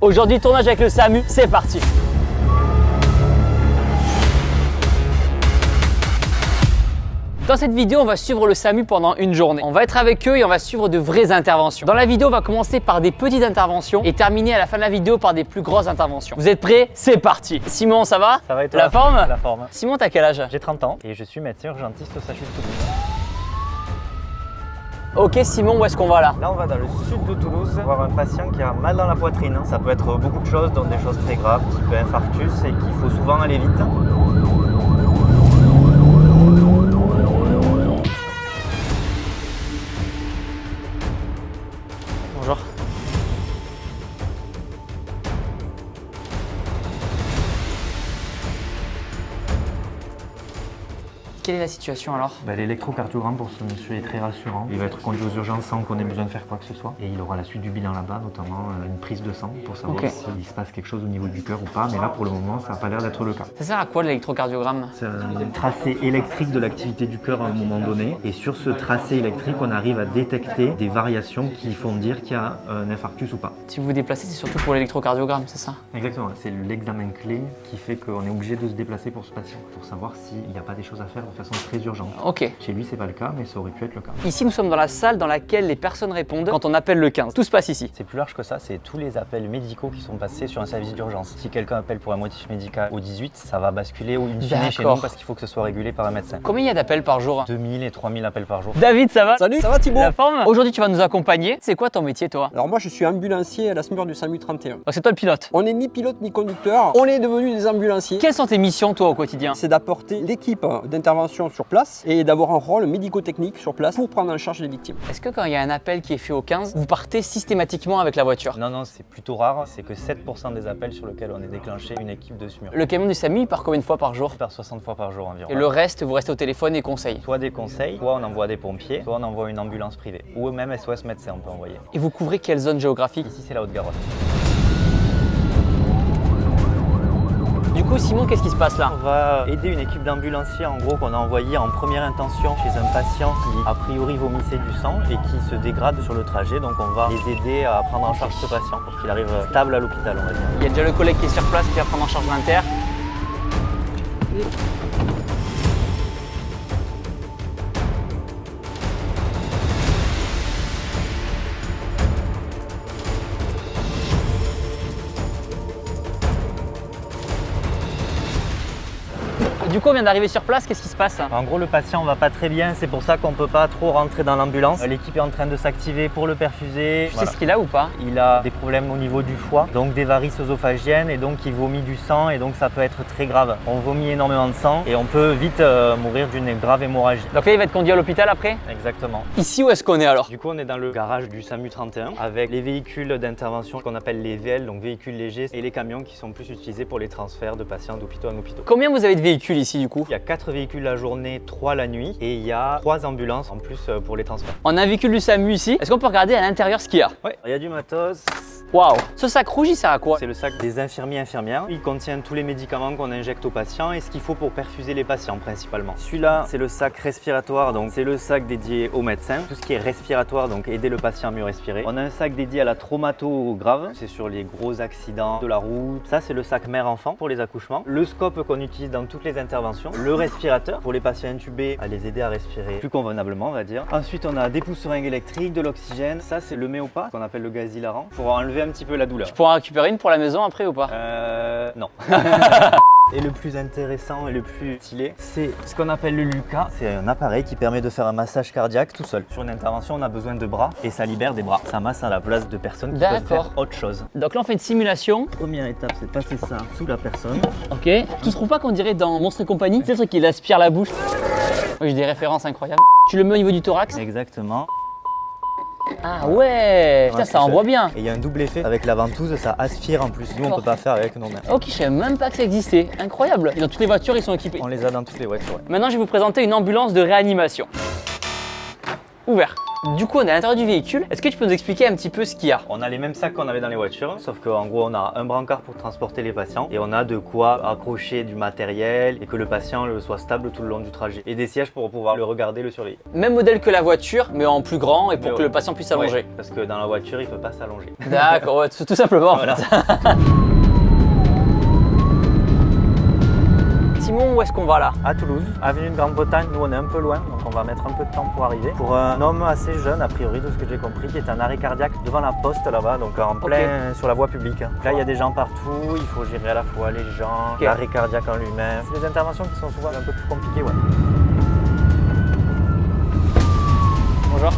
Aujourd'hui, tournage avec le SAMU, c'est parti. Dans cette vidéo, on va suivre le SAMU pendant une journée. On va être avec eux et on va suivre de vraies interventions. Dans la vidéo, on va commencer par des petites interventions et terminer à la fin de la vidéo par des plus grosses interventions. Vous êtes prêts? C'est parti. Simon, ça va? Ça va et toi? La forme? La forme. Simon, t'as quel âge? J'ai 30 ans et je suis médecin urgentiste au CHU de Toulouse. Ok Simon, où est-ce qu'on va là? Là, on va dans le sud de Toulouse voir un patient qui a mal dans la poitrine. Ça peut être beaucoup de choses, dont des choses très graves, type infarctus, et qu'il faut souvent aller vite. Bonjour. Quelle est la situation alors? L'électrocardiogramme pour ce monsieur est très rassurant. Il va être conduit aux urgences sans qu'on ait besoin de faire quoi que ce soit. Et il aura la suite du bilan là-bas, notamment une prise de sang pour savoir s'il se passe quelque chose au niveau du cœur ou pas. Mais là, pour le moment, ça n'a pas l'air d'être le cas. Ça sert à quoi l'électrocardiogramme? C'est un tracé électrique de l'activité du cœur à un moment donné. Et sur ce tracé électrique, on arrive à détecter des variations qui font dire qu'il y a un infarctus ou pas. Si vous vous déplacez, c'est surtout pour l'électrocardiogramme, c'est ça? Exactement, c'est l'examen clé qui fait qu'on est obligé de se déplacer pour ce patient, pour savoir s'il n'y a pas des choses à faire de façon très urgente. Ok. Chez lui, c'est pas le cas, mais ça aurait pu être le cas. Ici, nous sommes dans la salle dans laquelle les personnes répondent quand on appelle le 15. Tout se passe ici. C'est plus large que ça, c'est tous les appels médicaux qui sont passés sur un service d'urgence. Si quelqu'un appelle pour un motif médical au 18, ça va basculer au in fine chez nous parce qu'il faut que ce soit régulé par un médecin. Combien il y a d'appels par jour? 2000 et 3000 appels par jour. David, ça va? Salut, ça va Thibaut? La forme? Aujourd'hui, tu vas nous accompagner. C'est quoi ton métier, toi? Alors moi je suis ambulancier à la SMUR du SAMU 31. Donc, c'est toi le pilote. On n'est ni pilote ni conducteur, on est devenus des ambulanciers. Quelles sont tes missions, toi, au quotidien? C'est d'apporter l'équipe d'intervention sur place et d'avoir un rôle médico-technique sur place pour prendre en charge les victimes. Est-ce que quand il y a un appel qui est fait au 15, vous partez systématiquement avec la voiture? Non, c'est plutôt rare. C'est que 7% des appels sur lesquels on est déclenché une équipe de SMUR. Le camion du SAMU, il part combien de fois par jour? On part 60 fois par jour environ. Et le reste, vous restez au téléphone et conseils. Soit des conseils, soit on envoie des pompiers, soit on envoie une ambulance privée. Ou même SOS médecin, on peut envoyer. Et vous couvrez quelle zone géographique? Ici, c'est la Haute-Garonne. Du coup, Simon, qu'est-ce qui se passe là? On va aider une équipe d'ambulanciers en gros qu'on a envoyé en première intention chez un patient qui a priori vomissait du sang et qui se dégrade sur le trajet. Donc on va les aider à prendre en charge ce patient pour qu'il arrive stable à l'hôpital, on va dire. Il y a déjà le collègue qui est sur place qui va prendre en charge l'inter. Du coup, on vient d'arriver sur place, qu'est-ce qui se passe? En gros, le patient va pas très bien, c'est pour ça qu'on peut pas trop rentrer dans l'ambulance. L'équipe est en train de s'activer pour le perfuser. Tu sais ce qu'il a ou pas? Il a des problèmes au niveau du foie, donc des varices œsophagiennes et donc il vomit du sang et donc ça peut être très grave. On vomit énormément de sang et on peut vite mourir d'une grave hémorragie. Donc là, il va être conduit à l'hôpital après? Exactement. Ici, où est-ce qu'on est alors? Du coup, on est dans le garage du SAMU 31 avec les véhicules d'intervention qu'on appelle les VL, donc véhicules légers, et les camions qui sont plus utilisés pour les transferts de patients d'hôpitaux en hôpitaux. Combien vous avez de véhicules ici du coup? Il y a 4 véhicules la journée, 3 la nuit et il y a 3 ambulances en plus pour les transferts. On a un véhicule du SAMU ici. Est-ce qu'on peut regarder à l'intérieur ce qu'il y a? Ouais, il y a du matos. Waouh! Ce sac rouge, il sert à quoi? C'est le sac des infirmiers-infirmières. Il contient tous les médicaments qu'on injecte aux patients et ce qu'il faut pour perfuser les patients principalement. Celui-là, c'est le sac respiratoire, donc c'est le sac dédié aux médecins. Tout ce qui est respiratoire, donc aider le patient à mieux respirer. On a un sac dédié à la traumato grave, c'est sur les gros accidents de la route. Ça, c'est le sac mère-enfant pour les accouchements. Le scope qu'on utilise dans toutes les interventions. Le respirateur pour les patients intubés, à les aider à respirer plus convenablement, on va dire. Ensuite, on a des pousse-seringues électriques, de l'oxygène. Ça, c'est le méopa, qu'on appelle le gaz hilarant, pour enlever un petit peu la douleur. Je pourrais en récupérer une pour la maison après ou pas? Non. Et le plus intéressant et le plus stylé, c'est ce qu'on appelle le LUCA. C'est un appareil qui permet de faire un massage cardiaque tout seul. Sur une intervention, on a besoin de bras et ça libère des bras. Ça masse à la place de personnes qui peuvent faire autre chose. Donc là, on fait une simulation. Première étape, c'est de passer ça sous la personne. Ok. Tu trouves pas qu'on dirait dans Monstres et compagnie? C'est le truc qui aspire la bouche. Oui, j'ai des références incroyables. Tu le mets au niveau du thorax? Exactement. Ah ouais! Putain, ça envoie bien. Et il y a un double effet avec la ventouse, ça aspire en plus. Nous, on peut pas faire avec nos mains. Ok, je savais même pas que ça existait. Incroyable. Et dans toutes les voitures, ils sont équipés. On les a dans toutes les voitures. Ouais. Maintenant, je vais vous présenter une ambulance de réanimation. Ouvert. Du coup, on est à l'intérieur du véhicule. Est-ce que tu peux nous expliquer un petit peu ce qu'il y a? On a les mêmes sacs qu'on avait dans les voitures, sauf qu'en gros on a un brancard pour transporter les patients et on a de quoi accrocher du matériel et que le patient soit stable tout le long du trajet. Et des sièges pour pouvoir le regarder, le surveiller. Même modèle que la voiture, mais en plus grand et pour que le patient puisse s'allonger. Ouais, parce que dans la voiture il peut pas s'allonger. D'accord, ouais, tout simplement. Voilà. Simon, où est-ce qu'on va là? À Toulouse, avenue de Grande-Bretagne, nous on est un peu loin, donc on va mettre un peu de temps pour arriver. Pour un homme assez jeune, a priori, de ce que j'ai compris, qui est en arrêt cardiaque devant la poste là-bas, donc en plein sur la voie publique. Là, il y a des gens partout, il faut gérer à la fois les gens, l'arrêt cardiaque en lui-même. C'est des interventions qui sont souvent un peu plus compliquées, ouais. Bonjour.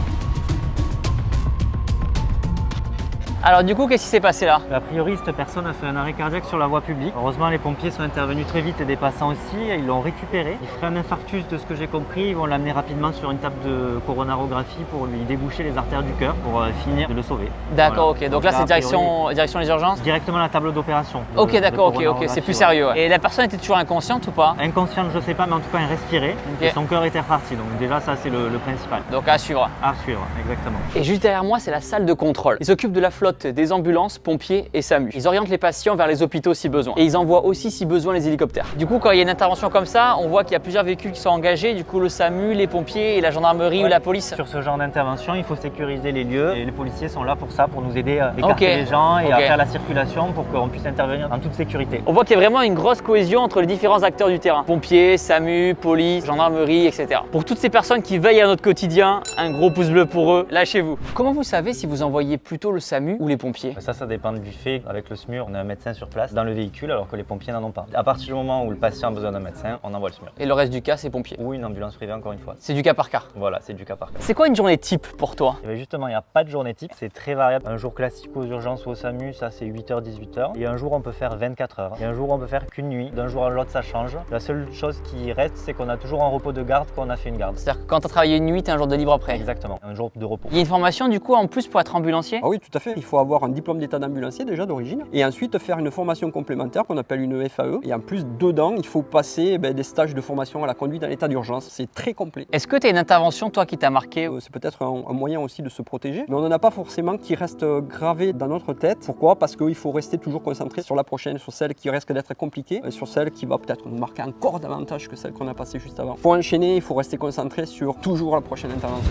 Alors du coup, qu'est-ce qui s'est passé là? A priori, cette personne a fait un arrêt cardiaque sur la voie publique. Heureusement, les pompiers sont intervenus très vite et des passants aussi. Ils l'ont récupéré. Il ferait un infarctus de ce que j'ai compris. Ils vont l'amener rapidement sur une table de coronarographie pour lui déboucher les artères du cœur pour finir de le sauver. D'accord, Voilà. ok. Donc là, c'est direction les urgences? Directement à la table d'opération. Ok, d'accord, ok. C'est plus sérieux. Ouais. Et la personne était toujours inconsciente ou pas? Inconsciente, je sais pas, mais en tout cas, elle respirait. Okay. Et son cœur était reparti. Donc déjà, ça, c'est le principal. Donc à suivre. À suivre, exactement. Et juste derrière moi, c'est la salle de contrôle. Ils s'occupent de la flotte des ambulances, pompiers et SAMU. Ils orientent les patients vers les hôpitaux si besoin. Et ils envoient aussi si besoin les hélicoptères. Du coup, quand il y a une intervention comme ça, on voit qu'il y a plusieurs véhicules qui sont engagés. Du coup, le SAMU, les pompiers et la gendarmerie ou la police. Sur ce genre d'intervention, il faut sécuriser les lieux. Et les policiers sont là pour ça, pour nous aider à écarter les gens et à faire la circulation pour qu'on puisse intervenir en toute sécurité. On voit qu'il y a vraiment une grosse cohésion entre les différents acteurs du terrain. Pompiers, SAMU, police, gendarmerie, etc. Pour toutes ces personnes qui veillent à notre quotidien, un gros pouce bleu pour eux. Lâchez-vous. Comment vous savez si vous envoyez plutôt le SAMU ou les pompiers? Ça dépend du fait. Avec le SMUR, on a un médecin sur place dans le véhicule alors que les pompiers n'en ont pas. À partir du moment où le patient a besoin d'un médecin, on envoie le SMUR. Et le reste du cas, c'est pompiers? Ou une ambulance privée, encore une fois. C'est du cas par cas? Voilà, c'est du cas par cas. C'est quoi une journée type pour toi? Et bien justement, il n'y a pas de journée type, c'est très variable. Un jour classique aux urgences ou au SAMU, ça c'est 8h, 18h. Et un jour, on peut faire 24 heures. Et un jour, on peut faire qu'une nuit. D'un jour à l'autre, ça change. La seule chose qui reste, c'est qu'on a toujours un repos de garde quand on a fait une garde. C'est-à-dire que quand tu as travaillé une nuit, tu as un jour de libre après? Exactement, un jour de repos. Il y a une formation du coup en plus pour être ambulancier? Ah oui, tout à fait. Il faut avoir un diplôme d'état d'ambulancier déjà d'origine et ensuite faire une formation complémentaire qu'on appelle une FAE. Et en plus, dedans, il faut passer des stages de formation à la conduite en état d'urgence. C'est très complet. Est-ce que tu as une intervention, toi, qui t'a marqué? C'est peut-être un moyen aussi de se protéger, mais on n'en a pas forcément qui reste gravé dans notre tête. Pourquoi? Parce qu'il faut rester toujours concentré sur la prochaine, sur celle qui risque d'être compliquée, sur celle qui va peut-être nous marquer encore davantage que celle qu'on a passée juste avant. Il faut enchaîner, il faut rester concentré sur toujours la prochaine intervention.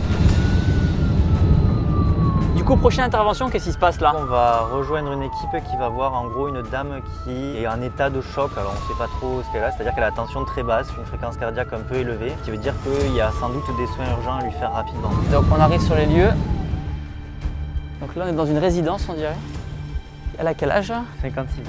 Du coup, prochaine intervention, qu'est-ce qui se passe là? On va rejoindre une équipe qui va voir en gros une dame qui est en état de choc. Alors on ne sait pas trop ce qu'elle a, c'est-à-dire qu'elle a la tension très basse, une fréquence cardiaque un peu élevée, ce qui veut dire qu'il y a sans doute des soins urgents à lui faire rapidement. Donc on arrive sur les lieux. Donc là, on est dans une résidence, on dirait. Elle a quel âge? 56 ans.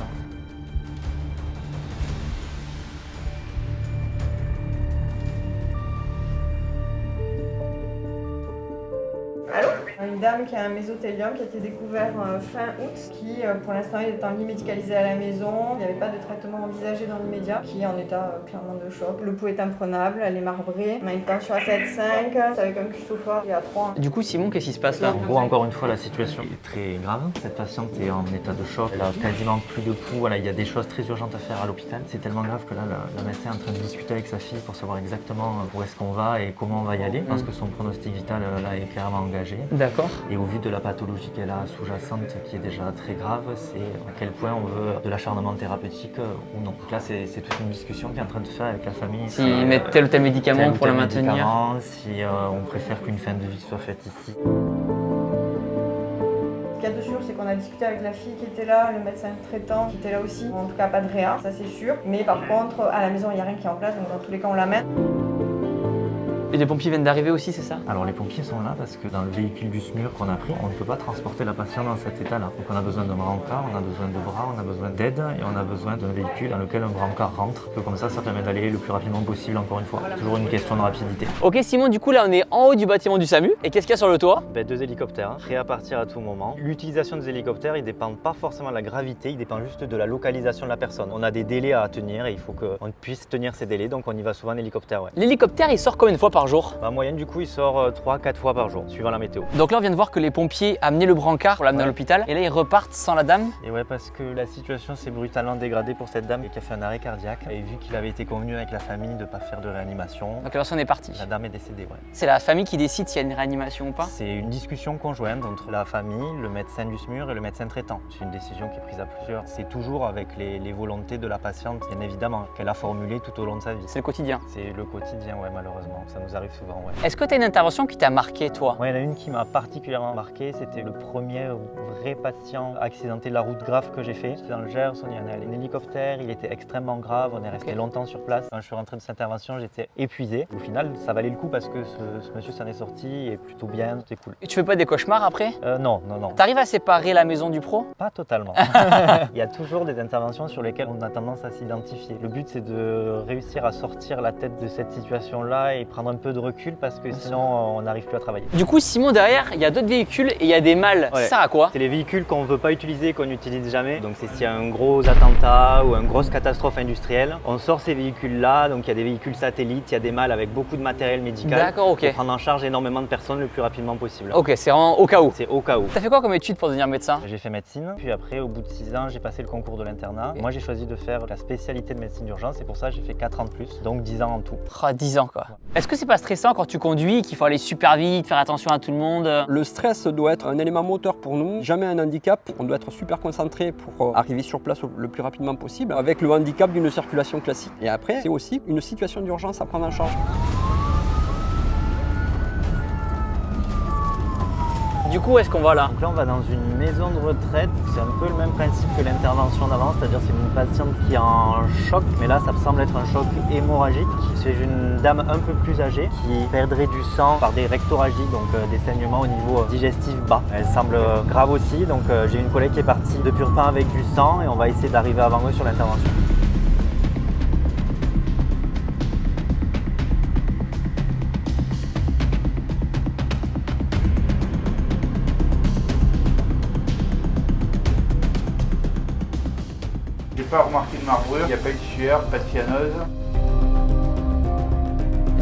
Une dame qui a un mésothélium qui a été découvert fin août, qui pour l'instant est en lit médicalisé à la maison, il n'y avait pas de traitement envisagé dans l'immédiat, qui est en état clairement de choc. Le pouls est imprenable, elle est marbrée, on a une tension à 7,5, c'est avec un custophore et à 3. Du coup, Simon, qu'est-ce qui se passe là? En gros, encore une fois, la situation est très grave. Cette patiente est en état de choc, elle a quasiment plus de pouls. Voilà, il y a des choses très urgentes à faire à l'hôpital. C'est tellement grave que là, le médecin est en train de discuter avec sa fille pour savoir exactement où est-ce qu'on va et comment on va y aller. Je pense que son pronostic vital là est clairement engagé. D'accord. Et au vu de la pathologie qu'elle a sous-jacente, qui est déjà très grave, c'est à quel point on veut de l'acharnement thérapeutique ou non. Donc là, c'est toute une discussion qui est en train de se faire avec la famille. S'ils mettent tel ou tel médicament pour la maintenir. Si on préfère qu'une fin de vie soit faite ici. Ce qu'il y a de sûr, c'est qu'on a discuté avec la fille qui était là, le médecin traitant qui était là aussi. En tout cas, pas de réa, ça c'est sûr. Mais par contre, à la maison, il n'y a rien qui est en place, donc dans tous les cas, on l'amène. Et les pompiers viennent d'arriver aussi, c'est ça? Alors les pompiers sont là parce que dans le véhicule du SMUR qu'on a pris, on ne peut pas transporter la patiente dans cet état-là. Donc on a besoin d'un brancard, on a besoin de bras, on a besoin d'aide et on a besoin d'un véhicule dans lequel un brancard rentre. Comme ça permet d'aller le plus rapidement possible, encore une fois. Toujours une question de rapidité. Ok Simon, du coup là on est en haut du bâtiment du SAMU. Et qu'est-ce qu'il y a sur le toit? 2 hélicoptères, prêts à partir à tout moment. L'utilisation des hélicoptères, il ne dépend pas forcément de la gravité, il dépend juste de la localisation de la personne. On a des délais à tenir et il faut qu'on puisse tenir ces délais, donc on y va souvent en hélicoptère. Ouais. L'hélicoptère il sort combien de fois par par jour? En moyenne, du coup, il sort 3-4 fois par jour, suivant la météo. Donc là, on vient de voir que les pompiers amenaient le brancard pour l'amener à l'hôpital. Et là, ils repartent sans la dame. Et ouais, parce que la situation s'est brutalement dégradée pour cette dame qui a fait un arrêt cardiaque. Et vu qu'il avait été convenu avec la famille de ne pas faire de réanimation, Donc la personne est partie. la dame est décédée, ouais. C'est la famille qui décide s'il y a une réanimation ou pas? C'est une discussion conjointe entre la famille, le médecin du SMUR et le médecin traitant. C'est une décision qui est prise à plusieurs. C'est toujours avec les volontés de la patiente, bien évidemment, qu'elle a formulées tout au long de sa vie. C'est le quotidien. C'est le quotidien, ouais, malheureusement. Ça nous arrive souvent, ouais. Est-ce que tu as une intervention qui t'a marqué, toi? Ouais, il y en a une qui m'a particulièrement marqué. C'était le premier vrai patient accidenté de la route grave que j'ai fait. C'était dans le Gers, on y en a un hélicoptère, il était extrêmement grave, on est resté longtemps sur place. Quand je suis rentré de cette intervention, j'étais épuisé. Au final, ça valait le coup parce que ce monsieur s'en est sorti et plutôt bien, c'était cool. Et tu fais pas des cauchemars après? Non. T'arrives à séparer la maison du pro? Pas totalement. Il y a toujours des interventions sur lesquelles on a tendance à s'identifier. Le but, c'est de réussir à sortir la tête de cette situation-là et prendre un peu de recul parce que sinon, on n'arrive plus à travailler. Du coup, Simon, derrière, il y a d'autres véhicules et il y a des mâles. Ouais. Ça sert à quoi? C'est les véhicules qu'on ne veut pas utiliser, qu'on n'utilise jamais. Donc c'est s'il y a un gros attentat ou une grosse catastrophe industrielle, on sort ces véhicules-là. Donc il y a des véhicules satellites, il y a des mâles avec beaucoup de matériel médical. D'accord, ok. Pour prendre en charge énormément de personnes le plus rapidement possible. Ok, c'est vraiment au cas où. C'est au cas où. T'as fait quoi comme étude pour devenir médecin? J'ai fait médecine, puis après au bout de 6 ans j'ai passé le concours de l'internat. Moi j'ai choisi de faire la spécialité de médecine d'urgence et pour ça j'ai fait 4 ans de plus, donc 10 ans en tout. 10 ans quoi. Est-ce que c'est pas stressant quand tu conduis, qu'il faut aller super vite, faire attention à tout le monde? Le stress doit être un élément moteur pour nous, jamais un handicap. On doit être super concentré pour arriver sur place le plus rapidement possible, avec le handicap d'une circulation classique. Et après, c'est aussi une situation d'urgence à prendre en charge. Du coup, où est-ce qu'on va là? Donc là on va dans une maison de retraite, c'est un peu le même principe que l'intervention d'avant, c'est-à-dire c'est une patiente qui est en choc, mais là ça me semble être un choc hémorragique. C'est une dame un peu plus âgée qui perdrait du sang par des rectorragies, donc des saignements au niveau digestif bas. Elle semble grave aussi, donc j'ai une collègue qui est partie de Purpan avec du sang et on va essayer d'arriver avant eux sur l'intervention. J'ai pas remarqué de marbrure, il n'y a pas eu de sueur, pas de cyanose.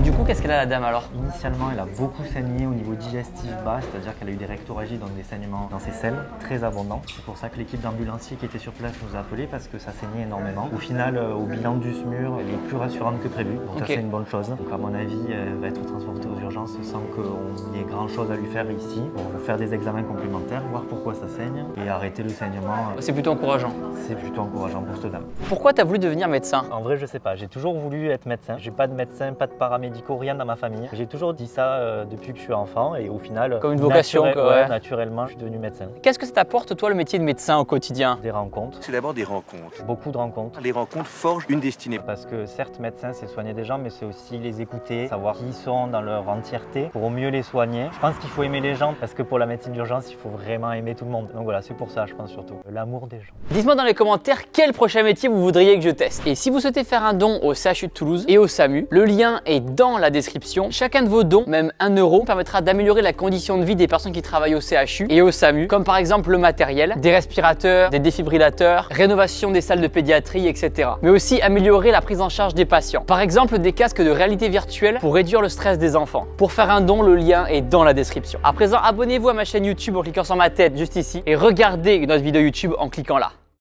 Du coup, qu'est-ce qu'elle a la dame alors? Initialement, elle a beaucoup saigné au niveau digestif bas, c'est-à-dire qu'elle a eu des rectorragies, donc des saignements dans ses selles, très abondants. C'est pour ça que l'équipe d'ambulanciers qui était sur place nous a appelés parce que ça saignait énormément. Au final, au bilan du SMUR, elle est plus rassurante que prévu, donc ça c'est une bonne chose. Donc à mon avis, elle va être transportée aux urgences sans qu'on ait grand-chose à lui faire ici. On va faire des examens complémentaires, voir pourquoi ça saigne et arrêter le saignement. C'est plutôt encourageant. C'est plutôt encourageant pour cette dame. Pourquoi t'as voulu devenir médecin? En vrai, je sais pas. J'ai toujours voulu être médecin. J'ai pas de médecin, pas de paramédicaux, rien dans ma famille. J'ai toujours dit ça depuis que je suis enfant et au final, comme une vocation, naturellement, je suis devenu médecin. Qu'est-ce que ça t'apporte, toi, le métier de médecin au quotidien? Des rencontres. C'est d'abord des rencontres. Beaucoup de rencontres. Les rencontres forgent une destinée. Parce que certes, médecin, c'est soigner des gens, mais c'est aussi les écouter, savoir qui ils sont dans leur entièreté pour au mieux les soigner. Je pense qu'il faut aimer les gens parce que pour la médecine d'urgence, il faut vraiment aimer tout le monde. Donc voilà, c'est pour ça, je pense surtout. L'amour des gens. Dites-moi dans les commentaires quel prochain métier vous voudriez que je teste. Et si vous souhaitez faire un don au CHU de Toulouse et au SAMU, le lien est dans la description. Chacun de vos dons, même 1 €, permettra d'améliorer la condition de vie des personnes qui travaillent au CHU et au SAMU, comme par exemple le matériel, des respirateurs, des défibrillateurs, rénovation des salles de pédiatrie, etc. Mais aussi améliorer la prise en charge des patients. Par exemple, des casques de réalité virtuelle pour réduire le stress des enfants. Pour faire un don, le lien est dans la description. À présent, abonnez-vous à ma chaîne YouTube en cliquant sur ma tête juste ici et regardez notre vidéo YouTube en cliquant là.